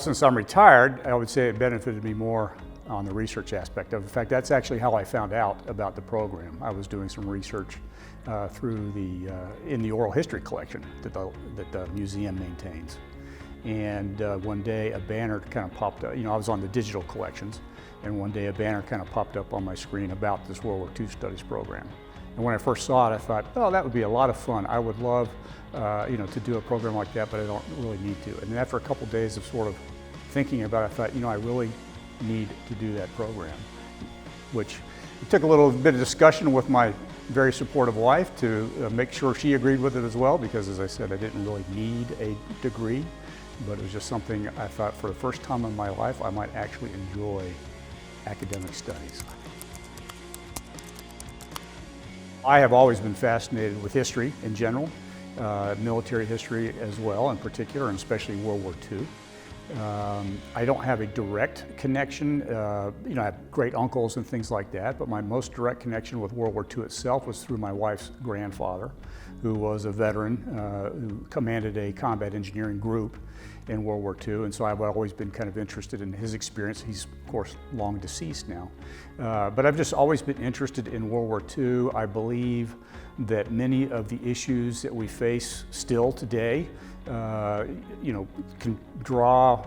Since I'm retired, I would say it benefited me more on the research aspect of it. In fact, that's actually how I found out about the program. I was doing some research in the oral history collection that the museum maintains. And one day a banner kind of popped up. I was on the digital collections, and one day a banner kind of popped up on my screen about this World War II Studies program. And when I first saw it, I thought, oh, that would be a lot of fun. I would love to do a program like that, but I don't really need to. And then after a couple days of sort of thinking about it, I thought, I really need to do that program, which it took a little bit of discussion with my very supportive wife to make sure she agreed with it as well, because as I said, I didn't really need a degree, but it was just something I thought for the first time in my life I might actually enjoy academic studies. I have always been fascinated with history in general, military history as well in particular, and especially World War II. I don't have a direct connection, I have great uncles and things like that, but my most direct connection with World War II itself was through my wife's grandfather, who was a veteran who commanded a combat engineering group in World War II, and so I've always been kind of interested in his experience. He's, of course, long deceased now. But I've just always been interested in World War II. I believe that many of the issues that we face still today can draw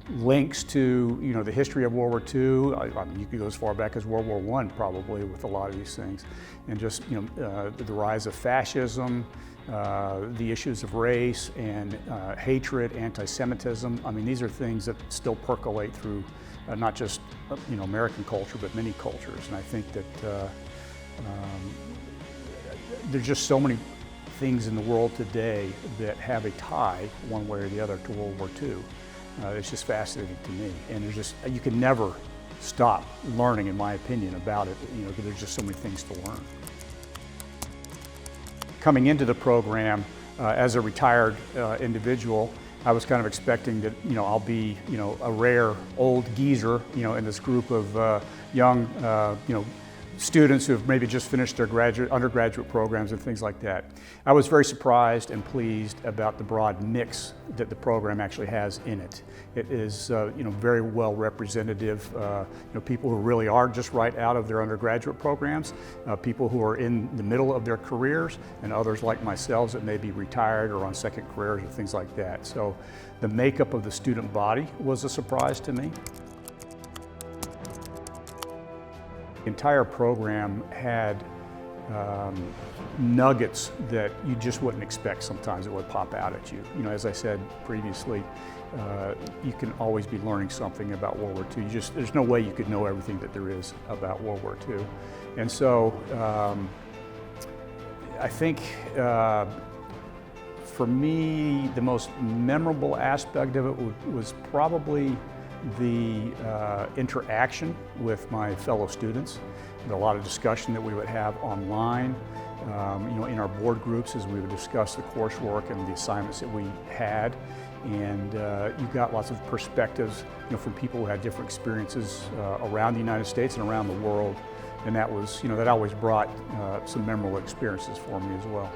links to the history of World War II. I mean, you could go as far back as World War I probably with a lot of these things, and just the rise of fascism, the issues of race and hatred, anti-Semitism. I mean, these are things that still percolate through not just American culture, but many cultures. And I think that there's just so many things in the world today that have a tie, one way or the other, to World War II. It's just fascinating to me, and you can never stop learning, in my opinion, about it. Because there's just so many things to learn. Coming into the program as a retired individual, I was kind of expecting that I'll be a rare old geezer in this group of young students who have maybe just finished their undergraduate programs and things like that. I was very surprised and pleased about the broad mix that the program actually has in it. It is very well representative. People who really are just right out of their undergraduate programs, people who are in the middle of their careers, and others like myself that may be retired or on second careers or things like that. So the makeup of the student body was a surprise to me. The entire program had nuggets that you just wouldn't expect sometimes that would pop out at you. As I said previously, you can always be learning something about World War II. There's no way you could know everything that there is about World War II. And so I think for me, the most memorable aspect of it was probably the interaction with my fellow students, and a lot of discussion that we would have online, in our board groups as we would discuss the coursework and the assignments that we had. And you got lots of perspectives from people who had different experiences around the United States and around the world, and that was that always brought some memorable experiences for me as well.